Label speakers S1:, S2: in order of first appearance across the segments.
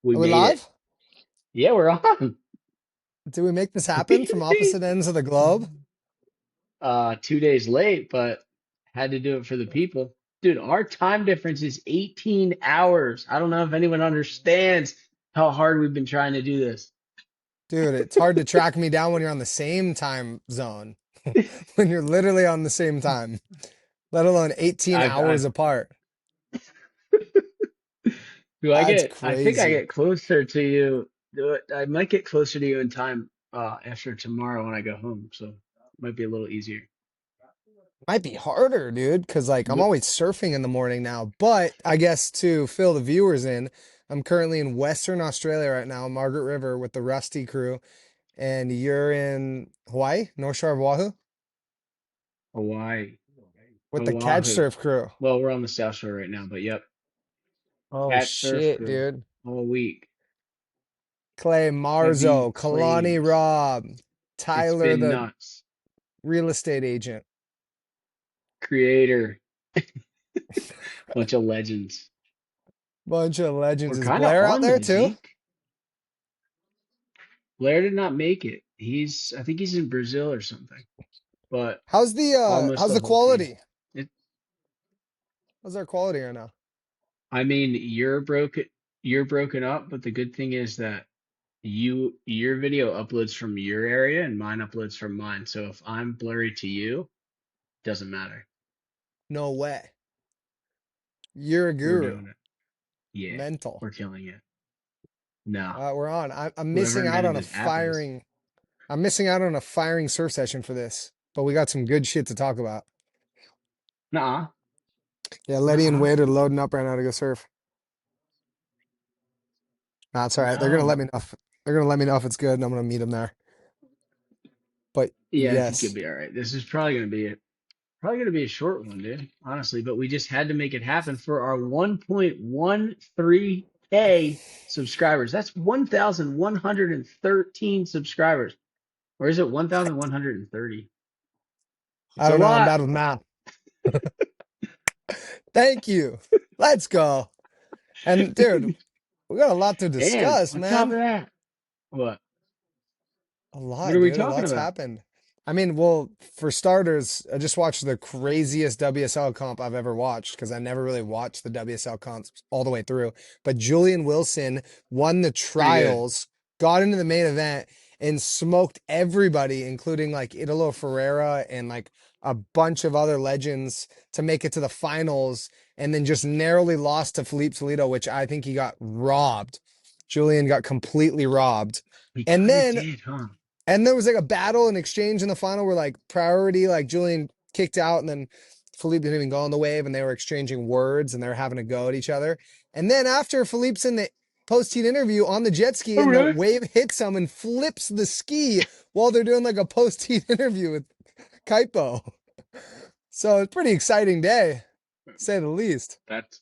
S1: We
S2: Are we
S1: made it.
S2: live?
S1: Yeah, we're on.
S2: Did we make this happen from opposite ends of the globe?
S1: 2 days late, but had to do it for the people. Dude, our time difference is 18 hours. I don't know if anyone understands how hard we've been trying to do this.
S2: Dude, it's hard to track me down when you're on the same time zone, when you're literally on the same time, let alone 18 hours
S1: I've
S2: apart.
S1: do I
S2: That's
S1: get I think I
S2: crazy.
S1: get closer to you. I might get closer to you in time after tomorrow when I go home, so it might be a little easier.
S2: Might be harder, dude, because like I'm
S1: But
S2: always surfing in the morning now. But I guess to fill the viewers in, I'm currently in Western Australia right now, Margaret River with the Rusty crew, and you're in Hawaii, North Shore of Oahu,
S1: Hawaii,
S2: with the Catch
S1: Oahu.
S2: Surf crew.
S1: Well, we're on the South Shore right now, but yep,
S2: Oh
S1: cat surf
S2: shit,
S1: crew
S2: dude.
S1: all week.
S2: Clay
S1: Heavy
S2: Marzo, Kalani
S1: planes.
S2: Robb,
S1: It's
S2: Tyler,
S1: been
S2: the
S1: nuts.
S2: real estate agent.
S1: Creator, bunch of legends.
S2: Bunch of legends.
S1: We're
S2: Is
S1: kind of
S2: Blair out
S1: on
S2: there
S1: though,
S2: too?
S1: Zeke. Blair did not make it. I think he's in Brazil or something, but almost
S2: How's
S1: the
S2: the
S1: whole team.
S2: quality?
S1: It,
S2: How's our quality right now?
S1: I mean, you're broken up, but the good thing is that your video uploads from your area and mine uploads from mine. So if I'm blurry to you, doesn't matter.
S2: No way. You're a
S1: We're
S2: guru.
S1: doing it. Yeah,
S2: Mental.
S1: we're killing it. No,
S2: We're on. I'm
S1: whoever
S2: missing out
S1: invented
S2: on a
S1: this app is.
S2: firing. I'm missing out on a firing surf session for this, but we got some good shit to talk about.
S1: Nah,
S2: Yeah, Letty and
S1: nah,
S2: Wade are loading up right now to go surf. That's all right. They're gonna let me
S1: no.
S2: know if it's good, and I'm gonna meet them there. But
S1: Yeah, I think you'll
S2: yes,
S1: be all right. This is probably gonna be a short one, dude. Honestly, but we just had to make it happen for our 1.13K subscribers. That's 1,113 subscribers. Or is it 1,130?
S2: I
S1: It's a
S2: don't know. I'm
S1: lot.
S2: bad with math. Thank you. Let's go. And dude, we got a lot to
S1: And
S2: discuss,
S1: on top
S2: man.
S1: of that, what?
S2: A
S1: What
S2: lot,
S1: are we
S2: dude. A
S1: talking
S2: lot's
S1: about?
S2: happened. I mean, well, for starters, I just watched the craziest WSL comp I've ever watched because I never really watched the WSL comps all the way through. But Julian Wilson won the
S1: Pretty good.
S2: trials, got into the main event, and smoked everybody, including like Italo Ferreira and like a bunch of other legends to make it to the finals, and then just narrowly lost to Felipe Toledo, which I think he got robbed. Julian got completely robbed.
S1: He
S2: And
S1: kind of
S2: then
S1: did, huh?
S2: there was like a battle and exchange in the final where like priority, like Julian kicked out and then Philippe didn't even go on the wave and they were exchanging words and they were having a go at each other. And then after Philippe's in the post-heat interview on the jet ski
S1: Oh,
S2: and the
S1: really?
S2: wave hits him and flips the ski while they're doing like a post-heat interview with Kaipo. So it's a pretty exciting day, to say the least.
S1: That's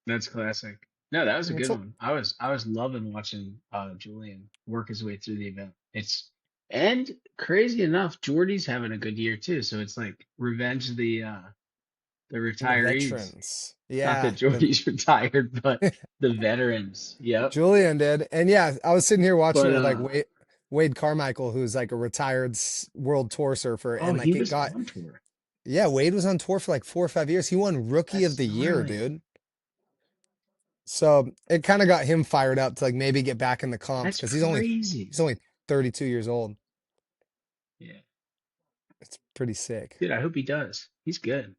S1: that's classic. No, that was a
S2: It's
S1: good one. I was loving watching Julian work his way through the event. It's and crazy enough, Jordy's having a good year too. So it's like revenge the
S2: the
S1: retirees.
S2: veterans.
S1: Not that
S2: Yeah, the
S1: Jordy's retired, but the veterans. Yep.
S2: Julian did. And yeah, I was sitting here watching it
S1: But
S2: with like Wade Carmichael, who's like a retired world tour surfer,
S1: oh,
S2: and
S1: he
S2: like it
S1: was
S2: got
S1: on tour.
S2: yeah, Wade was on tour for like 4 or 5 years. He won Rookie of
S1: That's
S2: the Year,
S1: gnarly.
S2: dude. So it kind of got him fired up to like maybe get back in the comps
S1: That's
S2: because
S1: crazy.
S2: he's only 32 years old.
S1: Yeah.
S2: It's pretty sick.
S1: Dude, I hope he does. He's good.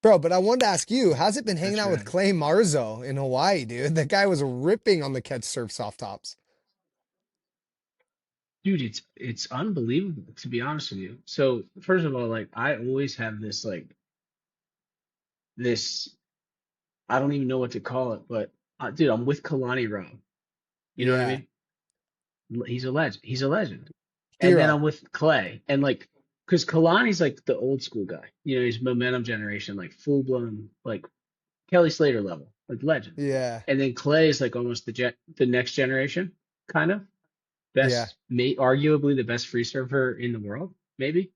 S2: Bro, but I wanted to ask you, how's it been hanging
S1: That's
S2: out with
S1: right.
S2: Clay Marzo in Hawaii, dude? That guy was ripping on the catch surf soft tops.
S1: Dude, it's unbelievable to be honest with you. So first of all, like I always have this I don't even know what to call it, but dude, I'm with Kalani Rob. You know what I
S2: Yeah.
S1: mean? He's a legend. He's a legend. And then
S2: Hero.
S1: I'm with Clay, and like, because Kalani's like the old school guy. You know, he's momentum generation, like full blown, like Kelly Slater level, like legend.
S2: Yeah.
S1: And then Clay is like almost the next generation, kind of
S2: Yeah.
S1: best, may arguably the best free surfer in the world, maybe.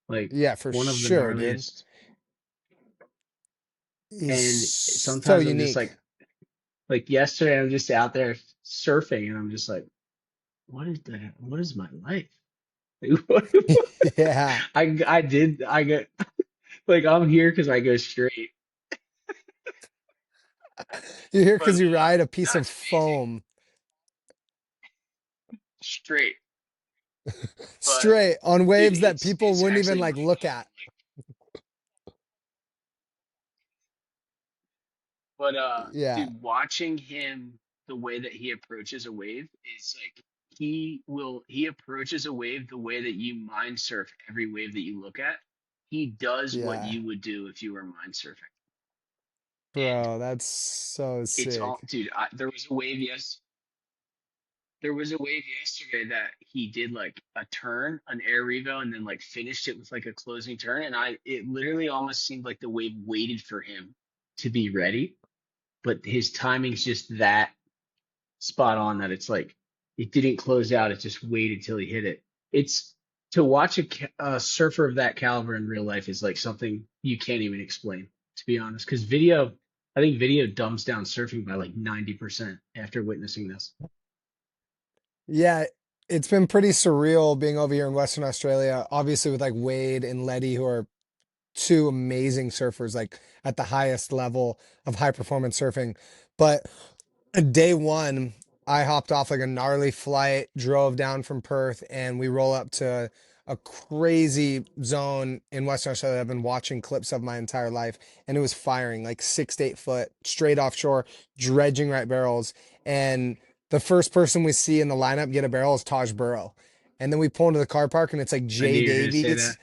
S1: like
S2: Yeah, for
S1: one of the
S2: sure, dude.
S1: gnarliest.
S2: He's
S1: And
S2: so
S1: sometimes I'm just
S2: unique.
S1: like yesterday, I'm just out there surfing, and I'm just like, what is that? What is my life? Like,
S2: Yeah.
S1: I get like I'm here because I go straight,
S2: You're here
S1: but
S2: because you ride a
S1: no,
S2: piece of
S1: it's amazing
S2: foam
S1: straight. But
S2: straight on
S1: dude,
S2: waves that people
S1: it's
S2: wouldn't even
S1: actually
S2: like
S1: mind
S2: look at.
S1: blowing. But
S2: Yeah.
S1: dude, watching him the way that he approaches a wave is like he approaches a wave the way that you mind surf every wave that you look at. He does what
S2: Yeah.
S1: you would do if you were mind surfing. And
S2: Bro, that's so
S1: it's all
S2: sick.
S1: dude, there was a wave yesterday that he did like a turn, an air revo, and then like finished it with like a closing turn. And it literally almost seemed like the wave waited for him to be ready, but his timing's just that spot on that it's like it didn't close out. It just waited till he hit it. It's to watch a surfer of that caliber in real life is like something you can't even explain, to be honest. Because I think video dumbs down surfing by like 90% after witnessing this.
S2: Yeah, it's been pretty surreal being over here in Western Australia, obviously with like Wade and Letty, who are two amazing surfers, like at the highest level of high performance surfing. But day one, I hopped off like a gnarly flight, drove down from Perth, and we roll up to a crazy zone in Western Australia I've been watching clips of my entire life, and it was firing like 6 to 8 foot straight offshore, dredging right barrels. And the first person we see in the lineup get a barrel is Taj Burrow. And then we pull into the car park and it's like
S1: I knew
S2: Jay
S1: you were gonna say
S2: Davies
S1: that.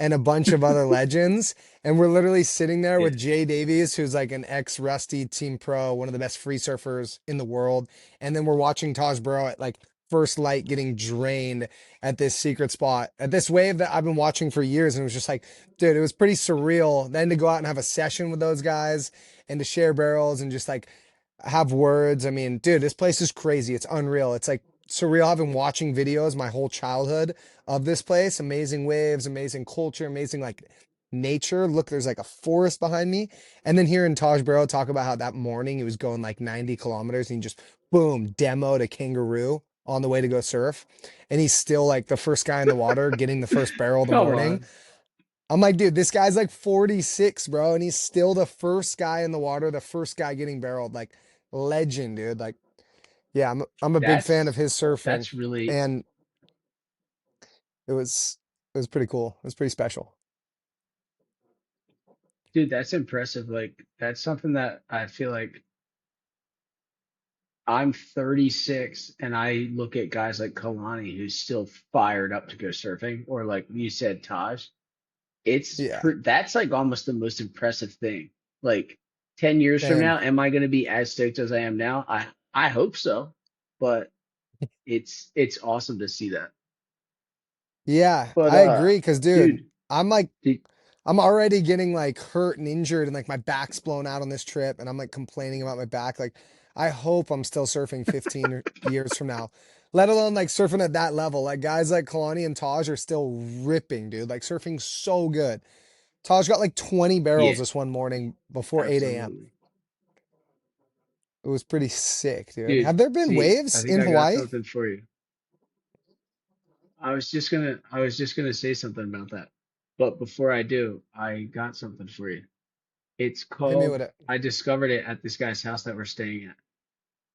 S2: and a bunch of other legends. And we're literally sitting there
S1: Yeah.
S2: with Jay Davies, who's like an ex Rusty team pro, one of the best free surfers in the world. And then we're watching Taj Burrow at like first light getting drained at this secret spot, at this wave that I've been watching for years. And it was just like, dude, it was pretty surreal. Then to go out and have a session with those guys and to share barrels and just like have words. I mean, dude, this place is crazy. It's unreal. It's like surreal. I've been watching videos my whole childhood of this place. Amazing waves, amazing culture, amazing like nature. Look, there's like a forest behind me. And then hearing Taj Burrow talk about how that morning he was going like 90 kilometers and he just boom, demoed a kangaroo on the way to go surf. And he's still like the first guy in the water getting the first barrel of the
S1: Come
S2: morning.
S1: on.
S2: I'm like, dude, this guy's like 46, bro, and he's still the first guy in the water, the first guy getting barreled. Like legend, dude. Like, yeah, I'm a big fan of
S1: That's
S2: his surfing,
S1: that's really
S2: and it was it was pretty cool. It was pretty special.
S1: dude, that's impressive. Like that's something that I feel like I'm 36 and I look at guys like Kalani who's still fired up to go surfing, or like you said, Taj.
S2: Yeah,
S1: That's like almost the most impressive thing. Like 10 years from
S2: same.
S1: now, am I going to be as stoked as I am now? I hope so, but it's awesome to see that.
S2: Yeah,
S1: But
S2: I agree. Cause dude,
S1: dude,
S2: I'm like
S1: did,
S2: I'm already getting like hurt and injured and like my back's blown out on this trip and I'm like complaining about my back. Like I hope I'm still surfing 15 years from now, let alone like surfing at that level. Like guys like Kalani and Taj are still ripping, dude. Like surfing so good. Taj got like 20 barrels
S1: yeah,
S2: this one morning before 8 a.m.
S1: absolutely,
S2: It was pretty sick, dude.
S1: dude.
S2: Have there been
S1: Zeke, I
S2: waves
S1: think
S2: in
S1: I got
S2: Hawaii?
S1: something for you. I was just gonna say something about that, but before I do, I got something for you. It's
S2: Hit me
S1: called.
S2: with it.
S1: I discovered it at this guy's house that we're staying at.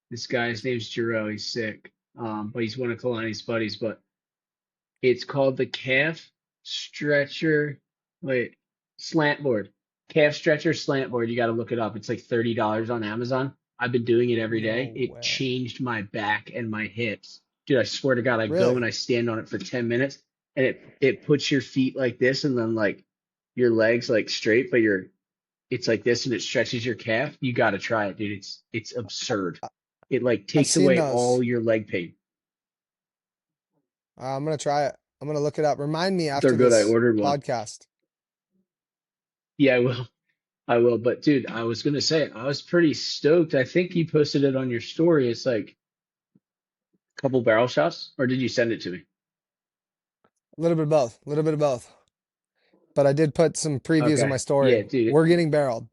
S1: This guy, his name's Jero. He's sick, but he's one of Kalani's buddies. But it's called the calf stretcher. Wait, slant board. Calf stretcher slant board. You got to look it up. It's like $30 on Amazon. I've been doing it every day.
S2: No
S1: It
S2: way.
S1: changed my back and my hips. Dude, I swear to God, I go
S2: Really?
S1: and I stand on it for 10 minutes and it puts your feet like this and then like your legs like straight, but it's like this and it stretches your calf. You got to try it, dude. It's absurd. It like
S2: I've
S1: takes
S2: seen
S1: away
S2: those.
S1: all your leg pain.
S2: I'm gonna try it. I'm gonna look it up. Remind me
S1: They're
S2: after
S1: good. I
S2: this
S1: ordered one.
S2: podcast.
S1: Yeah, I will. I will. But dude, I was gonna say I was pretty stoked. I think you posted it on your story. It's like a couple barrel shots, or did you send it to me?
S2: A little bit of both. A little bit of both. but I did put some previews in my
S1: Okay. Yeah,
S2: story.
S1: dude.
S2: We're getting barreled.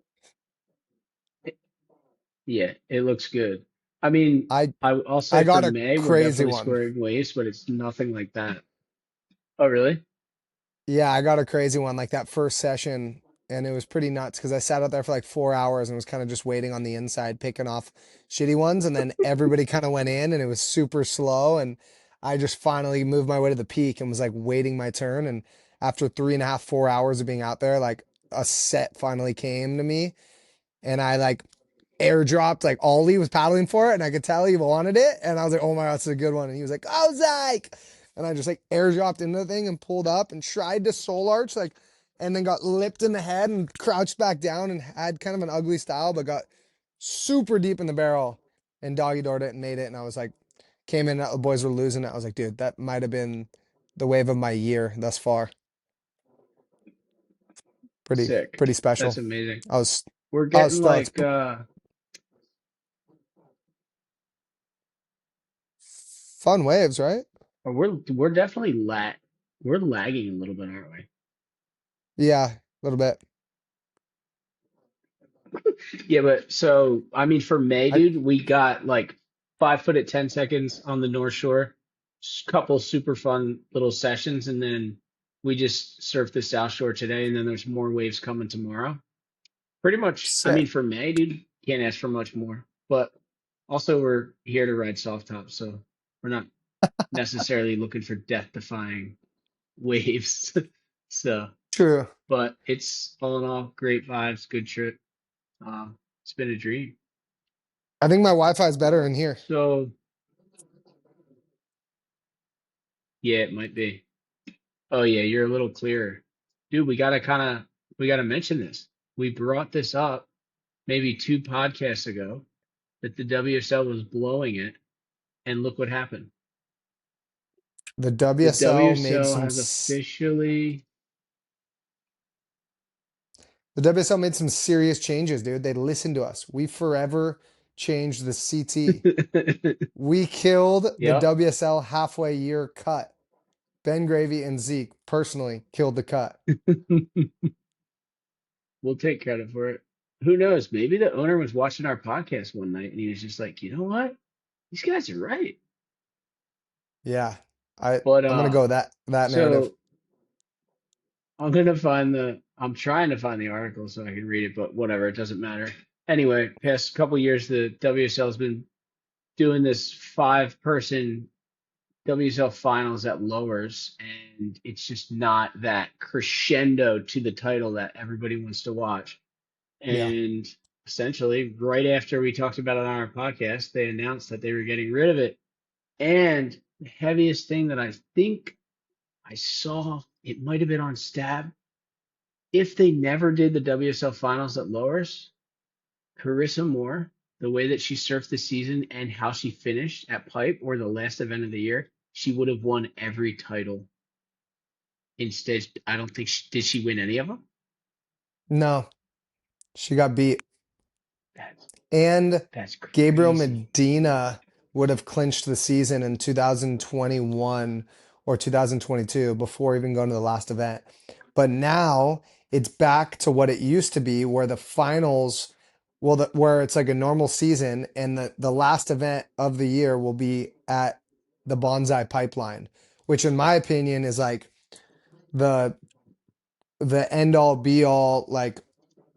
S1: Yeah, it looks good. I mean,
S2: I
S1: I'll
S2: I
S1: say for
S2: got a
S1: May, we're
S2: crazy
S1: definitely
S2: one.
S1: scoring waves, but it's nothing like that. Oh, really?
S2: Yeah, I got a crazy one like that first session, and it was pretty nuts because I sat out there for like 4 hours and was kind of just waiting on the inside, picking off shitty ones, and then everybody kind of went in, and it was super slow, and I just finally moved my way to the peak and was like waiting my turn, and after 3.5, 4 hours of being out there, like a set finally came to me, and I like airdropped like Ollie was paddling for it, and I could tell he wanted it, and I was like, "Oh my god, it's a good one!" And he was like, "Oh, Zeke!" And I just like airdropped into the thing and pulled up and tried to soul arch like, and then got lipped in the head and crouched back down and had kind of an ugly style, but got super deep in the barrel and doggy doored it and made it. And I was like, came in, the boys were losing it. I was like, dude, that might have been the wave of my year thus far. Pretty,
S1: Sick.
S2: pretty
S1: That's
S2: special.
S1: amazing.
S2: I was,
S1: We're
S2: I was
S1: getting
S2: stoked.
S1: like
S2: Fun waves, right?
S1: we're definitely we're lagging a little bit, aren't we?
S2: Yeah, a little bit.
S1: Yeah, but so I mean for May,
S2: I
S1: dude, we got like 5 foot at 10 seconds on the North Shore, couple super fun little sessions, and then we just surfed the South Shore today, and then there's more waves coming tomorrow. Pretty much, I mean
S2: sick.
S1: for May, dude, can't ask for much more. But also we're here to ride soft top, so we're not necessarily looking for death-defying waves. So,
S2: True.
S1: but it's all in all great vibes, good trip. It's been a dream.
S2: I think my Wi-Fi is better in here.
S1: So yeah, it might be. Oh yeah, you're a little clearer. Dude, we gotta mention this. We brought this up maybe 2 podcasts ago that the WSL was blowing it, and look what happened.
S2: The
S1: The
S2: WSL made
S1: WSL
S2: some
S1: has officially
S2: the WSL made some serious changes, dude. They listened to us. We forever changed the CT. We killed the
S1: Yep.
S2: WSL halfway year cut. Ben Gravy and Zeke personally killed the cut.
S1: We'll take credit for it. Who knows? Maybe the owner was watching our podcast one night and he was just like, you know what? These guys are right.
S2: Yeah. I
S1: But
S2: I'm gonna go with that narrative.
S1: so I'm trying to find the article so I can read it, but whatever, it doesn't matter. Anyway, past couple years the WSL has been doing this 5 person WSL finals at lowers, and it's just not that crescendo to the title that everybody wants to watch.
S2: Yeah.
S1: And essentially, right after we talked about it on our podcast, they announced that they were getting rid of it. And the heaviest thing that I think I saw, it might have been on Stab. If they never did the WSL finals at lowers, Carissa Moore, the way that she surfed the season and how she finished at Pipe or the last event of the year, she would have won every title. Instead, I don't think did she win any of them?
S2: No, she got beat.
S1: That's
S2: And
S1: that's
S2: Gabriel
S1: crazy.
S2: Medina would have clinched the season in 2021 or 2022 before even going to the last event. But now it's back to what it used to be, where the finals, well, where it's like a normal season, and the last event of the year will be at the Bonsai Pipeline, which in my opinion is like the the end all be all, like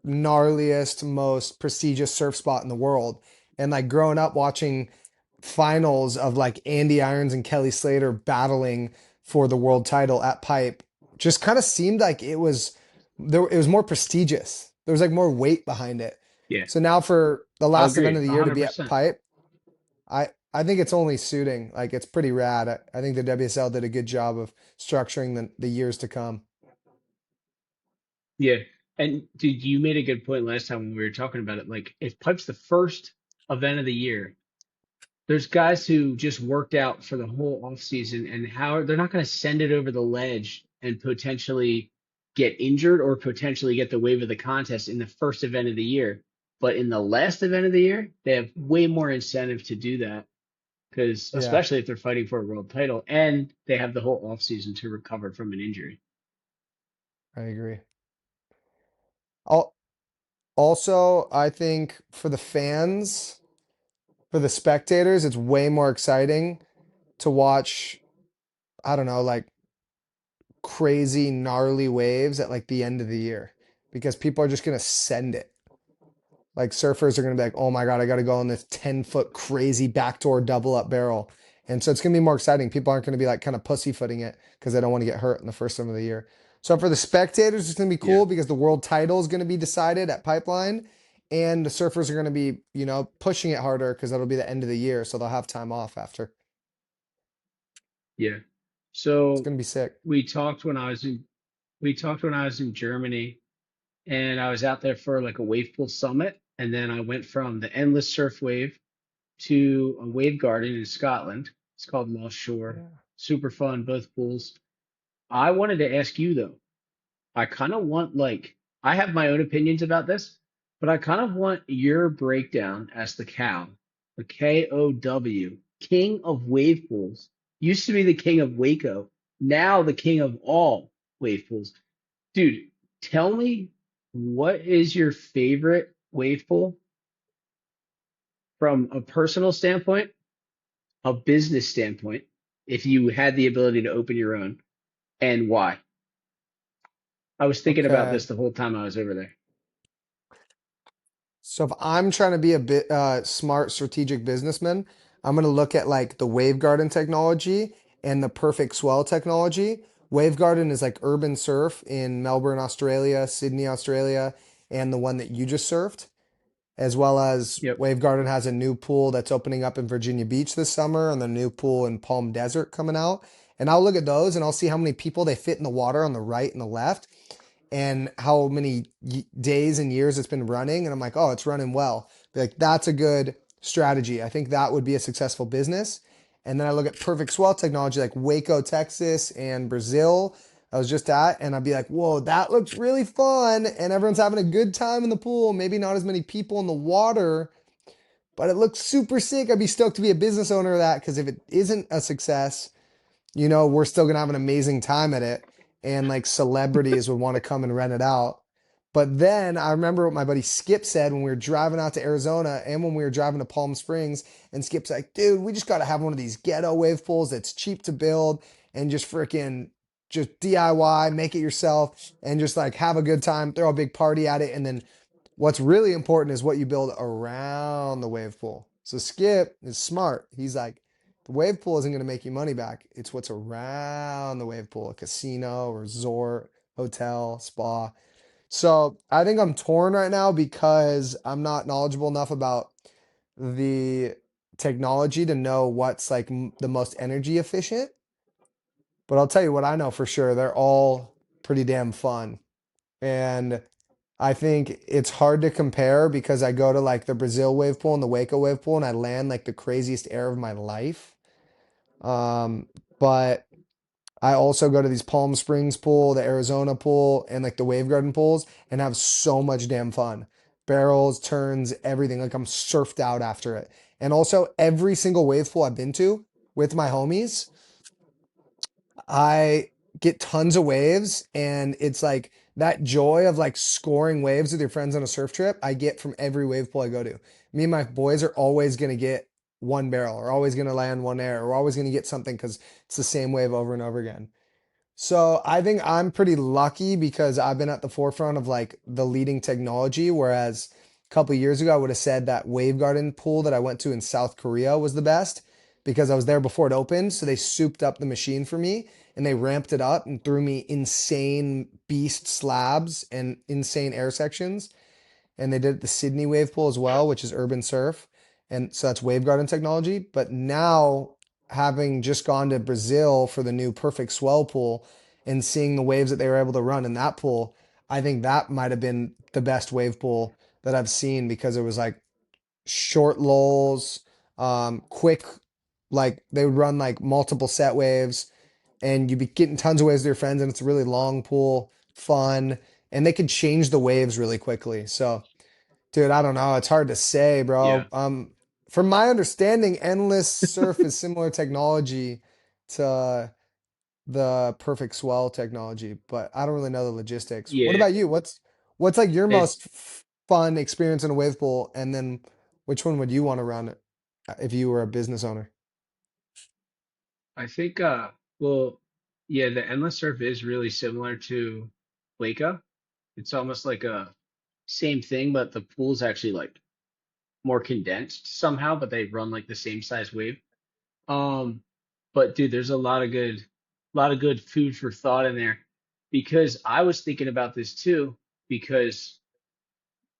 S2: gnarliest, most prestigious surf spot in the world. And like growing up watching finals of like Andy Irons and Kelly Slater battling for the world title at Pipe just kind of seemed like it was more prestigious. There was like more weight behind it.
S1: Yeah,
S2: So now for the
S1: I
S2: last event
S1: agree,
S2: of the year to be at
S1: 100%.
S2: Pipe, I think it's only suiting. Like it's pretty rad. I think the WSL did a good job of structuring the years to come.
S1: Yeah. And dude, you made a good point last time when we were talking about it. Like, if Pipe's the first event of the year, there's guys who just worked out for the whole off season, and how they're not going to send it over the ledge and potentially get injured or potentially get the wave of the contest in the first event of the year. But in the last event of the year, they have way more incentive to do that because,
S2: Yeah.
S1: especially if they're fighting for a world title, and they have the whole off season to recover from an injury.
S2: I agree. Al- Also, I think for the fans, for the spectators, it's way more exciting to watch, I don't know, like crazy gnarly waves at like the end of the year because people are just gonna send it. Like surfers are gonna be like, oh my God, I gotta go on this 10-foot crazy backdoor double up barrel. And so it's gonna be more exciting. People aren't gonna be like kind of pussyfooting it because they don't want to get hurt in the first time of the year. So for the spectators, it's gonna be
S1: Yeah.
S2: cool because the world title is gonna be decided at Pipeline. And the surfers are gonna be, pushing it harder because that'll be the end of the year. So they'll have time off after.
S1: Yeah.
S2: It's
S1: So
S2: gonna be sick.
S1: we talked when I was in we talked when I was in Germany, and I was out there for like a wave pool summit, and then I went from the endless surf wave to a wave garden in Scotland. It's called Lost Shore.
S2: Yeah.
S1: Super fun, both pools. I wanted to ask you though. I kind of want like I have my own opinions about this, but I kind of want your breakdown as the KOW, king of wave pools. Used to be the king of Waco, now the king of all wave pools. Dude, tell me what is your favorite wave pool from a personal standpoint, a business standpoint, if you had the ability to open your own, and why? I was thinking about
S2: Okay.
S1: this the whole time I was over there.
S2: So if I'm trying to be a bit smart strategic businessman, I'm going to look at like the Wave Garden technology and the Perfect Swell technology. Wave Garden is like urban surf in Melbourne, Australia, Sydney, Australia, and the one that you just surfed, as well as
S1: Yep.
S2: Wave Garden has a new pool that's opening up in Virginia Beach this summer and the new pool in Palm Desert coming out. And I'll look at those and I'll see how many people they fit in the water on the right and the left and how many days and years it's been running. And I'm like, oh, it's running well. Be like, that's a good strategy. I think that would be a successful business. And then I look at perfect swell technology like Waco, Texas, and Brazil. I was just at, and I'd be like, whoa, that looks really fun. And everyone's having a good time in the pool. Maybe not as many people in the water, but it looks super sick. I'd be stoked to be a business owner of that because if it isn't a success, we're still gonna have an amazing time at it. And like celebrities would want to come and rent it out. But then I remember what my buddy Skip said when we were driving out to Arizona and when we were driving to Palm Springs. And Skip's like, dude, we just got to have one of these ghetto wave pools that's cheap to build and just freaking just DIY, make it yourself, and just like have a good time, throw a big party at it. And then what's really important is what you build around the wave pool. So Skip is smart. He's like, the wave pool isn't going to make you money back. It's what's around the wave pool, a casino, resort, hotel, spa. So I think I'm torn right now because I'm not knowledgeable enough about the technology to know what's like the most energy efficient. But I'll tell you what I know for sure. They're all pretty damn fun. And I think it's hard to compare because I go to like the Brazil wave pool and the Waco wave pool and I land like the craziest air of my life. But I also go to these Palm Springs pool, the Arizona pool, and like the Wave Garden pools and have so much damn fun. Barrels, turns, everything. Like I'm surfed out after it. And also every single wave pool I've been to with my homies, I get tons of waves and it's like that joy of like scoring waves with your friends on a surf trip I get from every wave pool I go to. Me and my boys are always going to get one barrel or always going to land one air or always going to get something because it's the same wave over and over again. So I think I'm pretty lucky because I've been at the forefront of like the leading technology. Whereas a couple years ago, I would have said that Wave Garden pool that I went to in South Korea was the best because I was there before it opened. So they souped up the machine for me and they ramped it up and threw me insane beast slabs and insane air sections and they did the Sydney wave pool as well, which is urban surf. And so that's wave garden technology. But now, having just gone to Brazil for the new perfect swell pool and seeing the waves that they were able to run in that pool, I think that might have been the best wave pool that I've seen because it was like short lulls, quick, like they would run like multiple set waves and you'd be getting tons of waves with your friends and it's a really long pool, fun, and they could change the waves really quickly. So dude, I don't know. It's hard to say,
S1: Yeah.
S2: bro. From my understanding, endless surf is similar technology to the perfect swell technology, but I don't really know the logistics. What
S1: Yeah,
S2: about you? What's like your most
S1: it's
S2: fun experience in a wave pool, and then which one would you want to run if you were a business owner?
S1: I think well yeah, the endless surf is really similar to Waco. It's almost like a same thing, but the pool's actually like more condensed somehow, but they run like the same size wave. Um, but dude, there's a lot of good food for thought in there because I was thinking about this too, because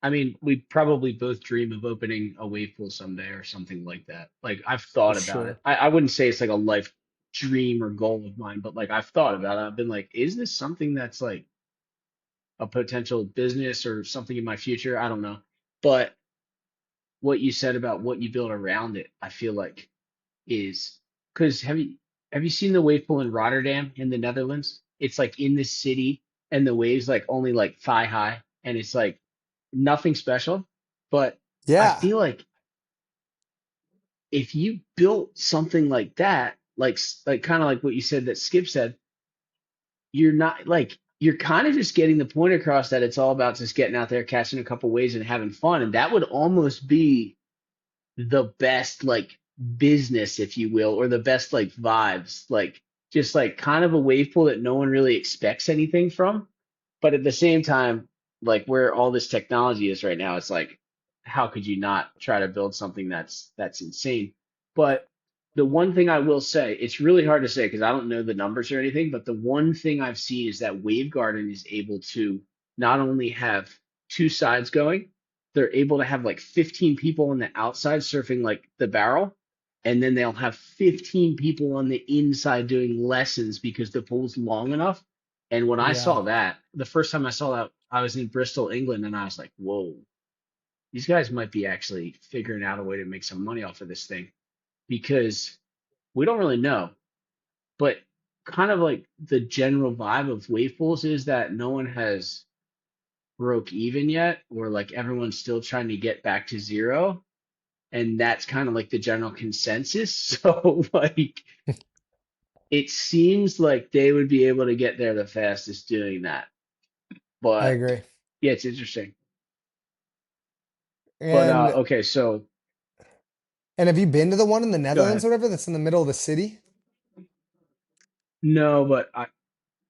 S1: I mean, we probably both dream of opening a wave pool someday or something like that. Like I've
S2: For
S1: thought about it.
S2: sure.
S1: I wouldn't say it's like a life dream or goal of mine, but like I've thought about it. I've been like, is this something that's like a potential business or something in my future? I don't know. But what you said about what you build around it, I feel like is because have you seen the wave pool in Rotterdam in the Netherlands? It's like in the city and the waves like only like thigh high and it's like nothing special. But I
S2: Yeah.
S1: feel like if you built something like that, like kind of like what you said that Skip said, you're not like you're kind of just getting the point across that it's all about just getting out there, catching a couple waves and having fun. And that would almost be the best like business, if you will, or the best like vibes, like just like kind of a wave pool that no one really expects anything from. But at the same time, like where all this technology is right now, it's like, how could you not try to build something that's insane? But the one thing I will say, it's really hard to say because I don't know the numbers or anything, but the one thing I've seen is that Wave Garden is able to not only have two sides going, they're able to have like 15 people on the outside surfing like the barrel, and then they'll have 15 people on the inside doing lessons because the pool's long enough. And when I
S2: Yeah.
S1: saw that, the first time I saw that, I was in Bristol, England, and I was like, whoa, these guys might be actually figuring out a way to make some money off of this thing because we don't really know. But kind of like the general vibe of wave pools is that no one has broke even yet, or like everyone's still trying to get back to zero. And that's kind of like the general consensus. So, like, it seems like they would be able to get there the fastest doing that.
S2: I
S1: But
S2: agree.
S1: yeah, it's interesting. But
S2: And
S1: okay, so
S2: and have you been to the one in the
S1: go
S2: Netherlands
S1: ahead.
S2: or whatever that's in the middle of the city?
S1: No, but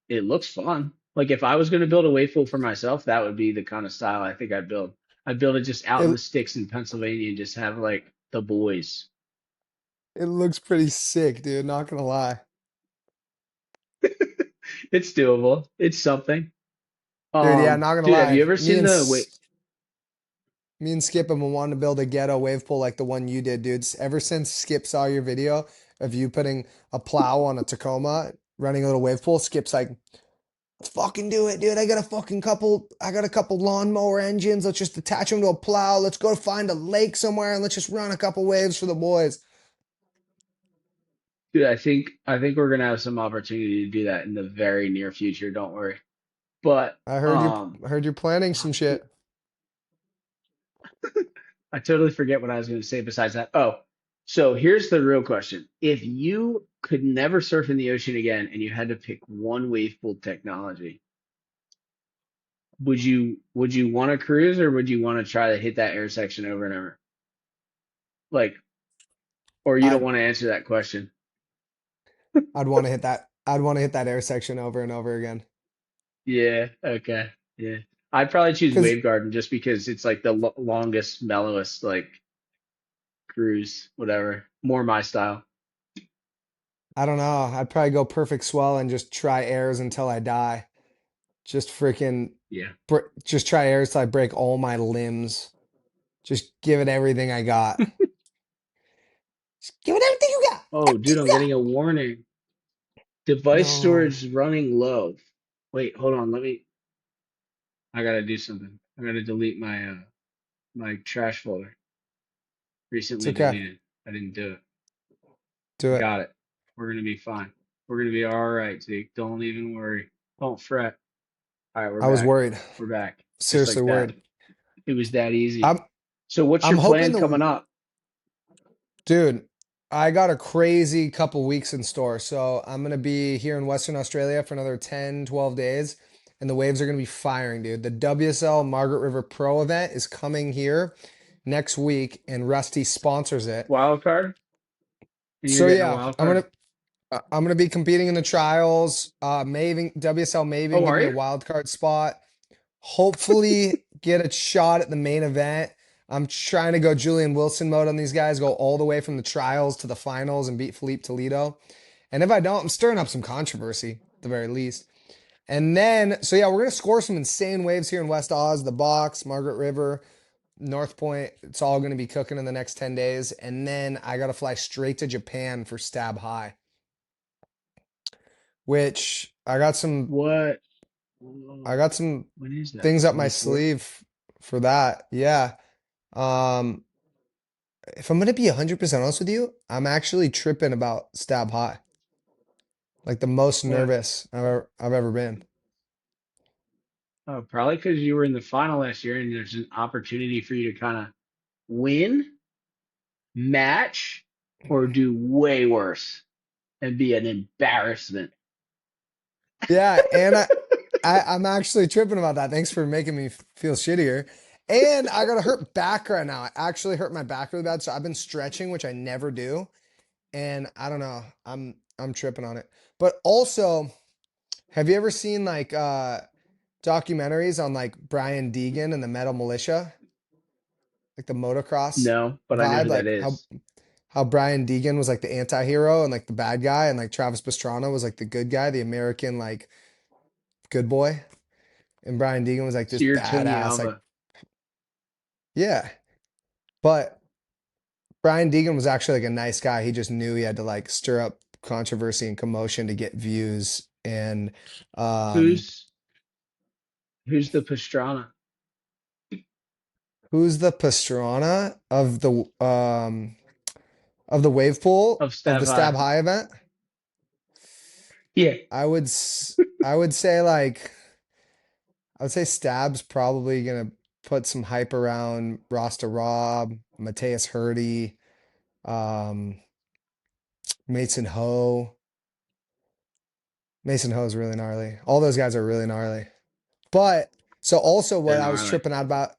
S1: it looks fun. Like if I was going to build a wave pool for myself, that would be the kind of style I think I'd build. I'd build it just out in
S2: It
S1: the sticks in Pennsylvania and just have like the boys.
S2: it looks pretty sick, dude, not gonna lie.
S1: It's doable. It's something.
S2: Dude, yeah, not gonna
S1: Dude, have you
S2: lie.
S1: ever seen the wait?
S2: Me and Skip have been wanting to build a ghetto wave pool like the one you did, dude. Ever since Skip saw your video of you putting a plow on a Tacoma, running a little wave pool, Skip's like, let's fucking do it, dude. I got a couple lawnmower engines. Let's just attach them to a plow. Let's go find a lake somewhere and let's just run a couple waves for the boys.
S1: Dude, I think we're gonna have some opportunity to do that in the very near future. Don't worry. But
S2: I heard you're planning some shit.
S1: I totally forget what I was gonna say besides that. Oh, so here's the real question. If you could never surf in the ocean again and you had to pick one wave pool technology, would you want to cruise or would you want to try to hit that air section over and over? Like, or you don't
S2: I'd
S1: want to answer that question?
S2: I'd want to hit that. I'd want to hit that air section over and over again.
S1: Yeah, okay. Yeah. I'd probably choose
S2: Cause
S1: Wave Garden just because it's like the lo longest, mellowest like cruise, whatever. More my style.
S2: I don't know. I'd probably go perfect swell and just try airs until I die. Just freaking,
S1: Yeah.
S2: just try airs till I break all my limbs. Just give it everything I got. Just give it everything you got.
S1: Oh,
S2: Everything
S1: dude, I'm
S2: you got.
S1: getting a warning. Device
S2: No,
S1: storage is running low. Wait, hold on. I gotta do something. I gotta delete my trash folder.
S2: it's
S1: Recently
S2: okay.
S1: deleted. I didn't do it.
S2: Do
S1: I
S2: it.
S1: got it. We're gonna be fine. We're gonna be all right, Zeke. Don't even worry. Don't fret. All right, we're
S2: I was
S1: back.
S2: worried.
S1: We're back. Just
S2: Seriously
S1: like that.
S2: worried.
S1: It was that easy.
S2: I'm
S1: So what's
S2: I'm
S1: your
S2: hoping
S1: plan
S2: the
S1: coming up?
S2: dude. I got a crazy couple weeks in store. So I'm gonna be here in Western Australia for another 10, 12 days, and the waves are gonna be firing, dude. The WSL Margaret River Pro event is coming here next week, and Rusty sponsors it.
S1: Wild card? And you're
S2: So
S1: getting a
S2: yeah,
S1: wild
S2: I'm
S1: card?
S2: gonna I'm gonna be competing in the trials. May even WSL may even
S1: Oh,
S2: give
S1: are
S2: me a
S1: you?
S2: wild card spot. Hopefully get a shot at the main event. I'm trying to go Julian Wilson mode on these guys, go all the way from the trials to the finals and beat Felipe Toledo. And if I don't, I'm stirring up some controversy at the very least. And then, so yeah, we're gonna score some insane waves here in West Oz, the box, Margaret River, North Point. It's all gonna be cooking in the next 10 days. And then I gotta fly straight to Japan for Stab High, which
S1: What?
S2: I
S1: Whoa.
S2: got some
S1: When is that? The
S2: things up my
S1: 24th?
S2: sleeve for that. Yeah. Um, if I'm gonna be 100% honest with you, I'm actually tripping about Stab High. Like the most
S1: What?
S2: nervous I've ever been.
S1: Oh, probably because you were in the final last year and there's an opportunity for you to kind of win, match, or do way worse and be an embarrassment.
S2: Yeah, and I'm actually tripping about that. Thanks for making me feel shittier. And I got a hurt back right now. I actually hurt my back really bad, so I've been stretching, which I never do. And I don't know. I'm tripping on it. But also, have you ever seen like documentaries on like Brian Deegan and the Metal Militia, like the motocross
S1: No, but I know
S2: vibe,
S1: who that
S2: like
S1: is.
S2: how Brian Deegan was like the anti-hero and like the bad guy, and like Travis Pastrana was like the good guy, the American like good boy, and Brian Deegan was like
S1: So
S2: this
S1: you're Tony
S2: badass, like
S1: Alva.
S2: yeah. But Brian Deegan was actually like a nice guy. He just knew he had to like stir up controversy and commotion to get views. And um,
S1: Who's who's the Pastrana
S2: who's the Pastrana of the wave pool
S1: of
S2: of
S1: Stab
S2: the Stab
S1: High?
S2: High event?
S1: Yeah.
S2: I would say like I would say Stab's probably gonna put some hype around Rasta Rob, Mateus Hurdy, um, Mason Ho. Mason Ho is really gnarly. All those guys are really gnarly. But so also
S1: They're
S2: what I was
S1: gnarly.
S2: tripping out about,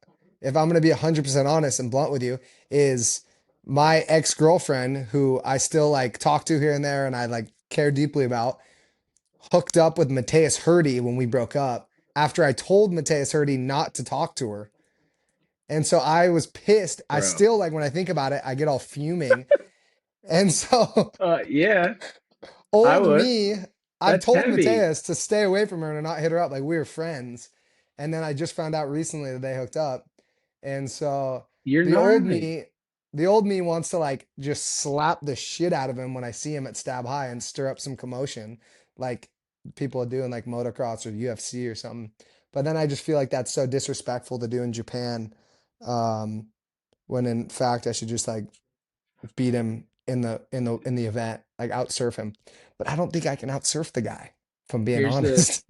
S2: if I'm gonna be 100% honest and blunt with you, is my ex-girlfriend, who I still like talk to here and there and I like care deeply about, hooked up with Mateus Hurdy when we broke up after I told Mateus Hurdy not to talk to her. And so I was pissed. I
S1: Bro.
S2: still like when I think about it, I get all fuming. And so
S1: Yeah, I
S2: old
S1: would.
S2: me, I've
S1: That's
S2: told
S1: heavy.
S2: Mateus to stay away from her and not hit her up. Like we were friends. And then I just found out recently that they hooked up. And so
S1: You're
S2: the old
S1: gnarly.
S2: me, the old me wants to like just slap the shit out of him when I see him at Stab High and stir up some commotion, like people do in like motocross or UFC or something. But then I just feel like that's so disrespectful to do in Japan. Um, when in fact I should just like beat him in the event, like outsurf him. But I don't think I can outsurf the guy, if I'm being
S1: Here's the
S2: honest.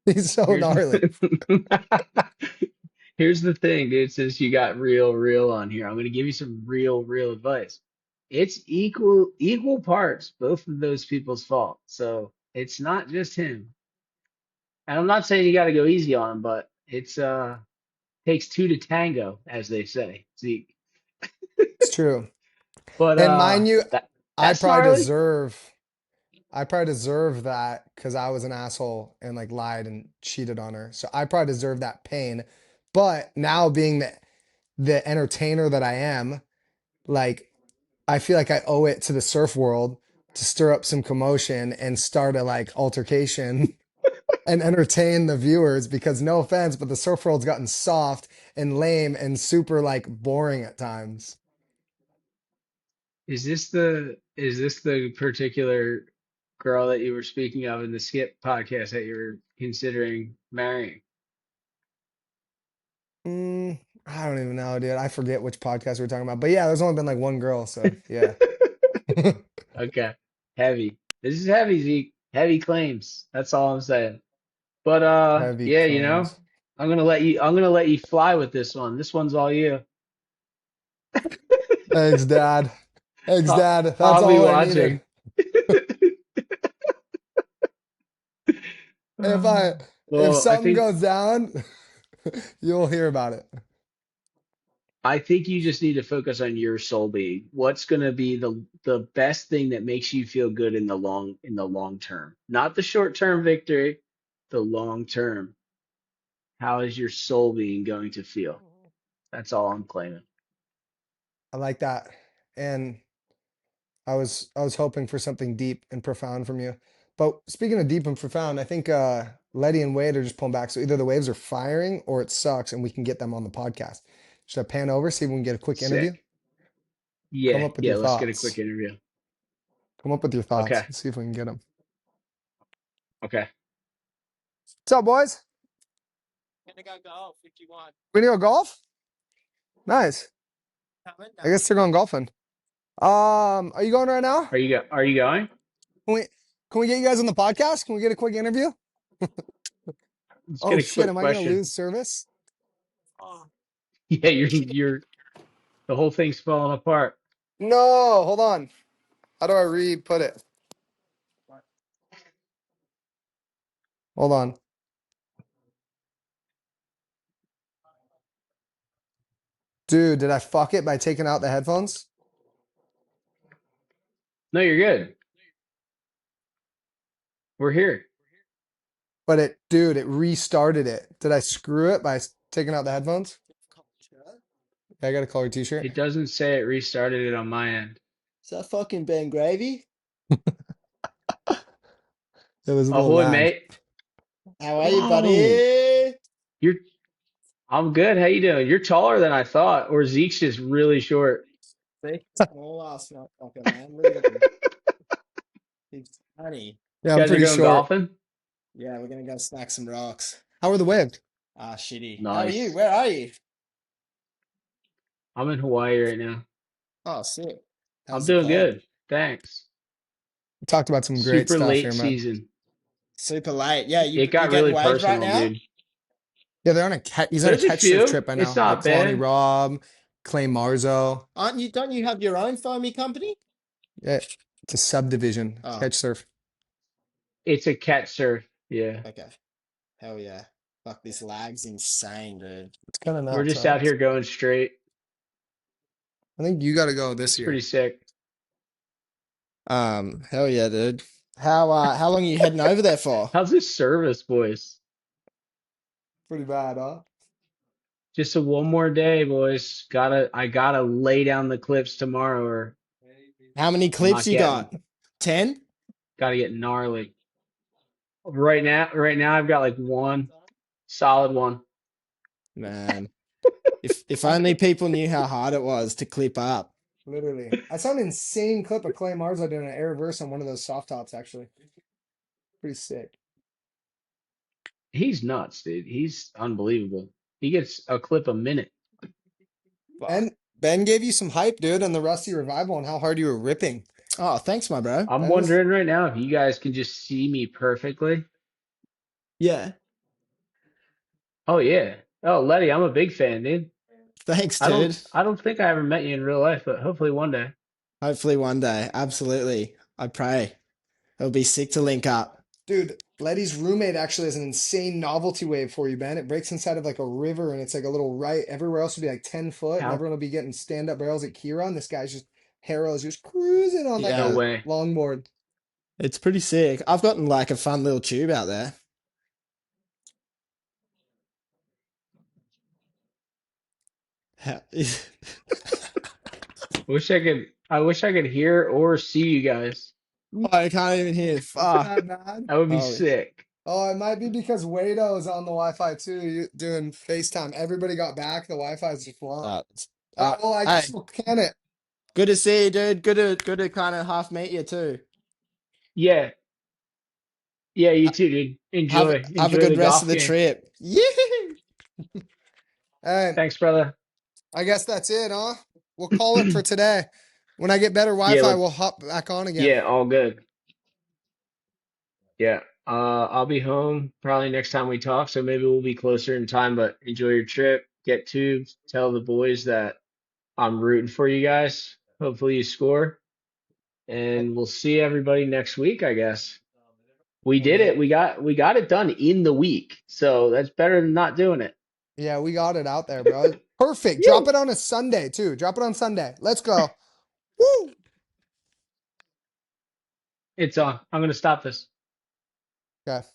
S2: He's so
S1: here's
S2: gnarly.
S1: the here's the thing, dude. Since you got real on here, I'm gonna give you some real advice. It's equal parts both of those people's fault. So it's not just him. And I'm not saying you got to go easy on him, but it's takes two to tango, as they say, Zeke.
S2: It's true.
S1: But
S2: And mind you,
S1: that
S2: I
S1: that's
S2: probably
S1: gnarly.
S2: deserve I probably deserve that because I was an asshole and like lied and cheated on her. So I probably deserve that pain. But now being the entertainer that I am, like I feel like I owe it to the surf world to stir up some commotion and start a like altercation and entertain the viewers because no offense, but the surf world's gotten soft and lame and super like boring at times.
S1: Is this the particular girl that you were speaking of in the Skip podcast that you were considering marrying?
S2: I don't even know, dude. I forget which podcast we're talking about. But yeah, there's only been like one girl, so yeah.
S1: Okay. Heavy. This is heavy, Zeke. Heavy claims. That's all I'm saying. But
S2: Heavy
S1: yeah,
S2: claims.
S1: I'm gonna let you fly with this one. This one's all you.
S2: Thanks, Dad. Thanks, Dad. That's
S1: I'll be
S2: all I needed.
S1: watching.
S2: If I if
S1: Well,
S2: something goes down, you'll hear about it.
S1: I think you just need to focus on your soul being. What's going to be the best thing that makes you feel good in the long term, not the short term victory, the long term. How is your soul being going to feel? That's all I'm claiming.
S2: I like that. And I was hoping for something deep and profound from you. But speaking of deep and profound, I think Letty and Wade are just pulling back. So either the waves are firing or it sucks and we can get them on the podcast. Should I pan over, see if we can get a quick interview?
S1: Sick.
S2: Come
S1: Yeah,
S2: up with
S1: yeah.
S2: your
S1: Let's get a quick
S2: thoughts.
S1: interview.
S2: Come up with your thoughts.
S1: Okay,
S2: See if we can get them.
S1: okay.
S2: What's up, boys? We need to go golf? Nice. I guess they're going golfing. Are you going right now?
S1: Are you going?
S2: Can we can we get you guys on the podcast? Can we get a quick interview?
S1: Let's
S2: Oh
S1: get a
S2: shit,
S1: quick
S2: am I gonna
S1: question.
S2: lose service?
S1: Yeah, you're the whole thing's falling apart.
S2: No, hold on. How do I re-put it? Hold on. Dude, did I fuck it by taking out the headphones?
S1: No, you're good. We're here.
S2: But it restarted it. Did I screw it by taking out the headphones? Yeah, I got a color t-shirt.
S1: It doesn't say it restarted it on my end.
S3: Is that fucking Ben Gravy?
S2: It was a little
S1: Ahoy,
S2: loud.
S1: mate.
S3: How are you,
S1: Whoa.
S3: buddy?
S1: You're I'm good. How you doing? You're taller than I thought, or Zeke's just really short.
S3: See? Small ass motherfucker, man. Look at him. He's tiny.
S2: Yeah,
S1: You
S2: I'm
S1: guys are
S2: pretty
S1: going
S2: short.
S1: golfing?
S3: Yeah, we're gonna go snack some rocks.
S2: How are the waves?
S3: Ah, shitty. How are you?
S1: Nice.
S3: Where are you?
S1: I'm in Hawaii right now.
S3: Oh, sick.
S1: I'm
S3: How's the
S1: doing
S3: pod?
S1: good. Thanks.
S2: We talked about some great
S1: Super
S2: stuff here,
S1: late
S2: man.
S1: season.
S3: Super late. Yeah,
S1: It
S3: you
S1: got
S3: getting
S1: really
S3: waved right
S1: personal,
S3: now?
S1: dude.
S2: Yeah, he's on a
S1: There's a
S2: catch surf
S1: few.
S2: trip right
S1: It's
S2: now. Like
S1: not
S2: Kalani
S1: bad.
S2: Robb, Clay Marzo.
S3: Aren't you? Don't you have your own foamy company?
S2: Yeah, it's a subdivision.
S3: Oh,
S2: Catch surf.
S1: It's a cat surf. Yeah.
S3: okay. Hell yeah. Fuck, this lag's insane, dude.
S2: It's kind of
S1: We're
S2: nuts,
S1: just
S2: huh?
S1: out here going straight.
S2: I think you got to go this
S1: It's
S2: year.
S1: pretty sick.
S3: Hell yeah, dude. How long are you heading over there for?
S1: How's this service, boys?
S2: Pretty bad, huh?
S1: Just a one more day, boys. I gotta lay down the clips tomorrow or
S3: How many
S1: I'm
S3: clips
S1: not
S3: you
S1: getting.
S3: got? 10?
S1: Gotta get gnarly. Right now I've got like one solid one.
S3: Man. If only people knew how hard it was to clip up.
S2: Literally. I saw an insane clip of Clay Marzo doing an air reverse on one of those soft tops, actually. Pretty sick.
S1: He's nuts, dude. He's unbelievable. He gets a clip a minute.
S2: And Ben gave you some hype, dude, on the Rusty Revival and how hard you were ripping.
S3: Oh, thanks, my bro.
S1: I'm
S2: Ben was
S1: wondering right now if you guys can just see me perfectly.
S3: Yeah.
S1: Oh yeah. Oh, Letty, I'm a big fan, dude.
S3: Thanks, dude.
S1: I don't think I ever met you in real life, but hopefully one day.
S3: Hopefully one day. Absolutely. I pray. It'll be sick to link up.
S2: Dude, Letty's roommate actually has an insane novelty wave for you, Ben. It breaks inside of like a river and it's like a little right. Everywhere else would be like 10 foot and
S1: How?
S2: everyone will be getting stand-up barrels at Kira. And this guy's just Harrow is just cruising on like
S1: No
S3: Yeah.
S2: a
S1: way.
S2: longboard.
S3: It's pretty sick. I've gotten like a fun little tube out there. Ha-
S1: I wish I could hear or see you guys.
S3: I can't even hear. Fuck.
S2: Bad, man.
S1: That would be
S3: Holy.
S1: sick.
S2: Oh, it might be because Wado is on the Wi-Fi too, doing FaceTime. Everybody got back. The Wi-Fi is just flowing. Well, I
S3: Hey,
S2: guess we'll can it.
S3: good to see you, dude. Good to kind of half meet you too.
S1: Yeah. Yeah, you
S3: Uh,
S1: too, dude.
S3: Have have a
S1: Enjoy
S3: good
S1: the
S3: rest of
S1: golf
S3: the
S1: game.
S3: trip. Yeah.
S2: And
S1: Thanks, brother.
S2: I guess that's it, huh? We'll call it for today. When I get better
S1: Yeah,
S2: Wi-Fi, we'll hop back on again.
S1: yeah, all good. Yeah. I'll be home probably next time we talk, so maybe we'll be closer in time, but enjoy your trip. Get tubes. Tell the boys that I'm rooting for you guys. Hopefully you score, and we'll see everybody next week, I guess. We
S2: We'll
S1: did
S2: do.
S1: it. We got it done in the week. So that's better than not doing it.
S2: Yeah, we got it out there, bro. Perfect. Drop
S1: You.
S2: it on a Sunday too. Drop it on Sunday. Let's go. Woo.
S1: It's on. I'm gonna stop this.
S2: Okay.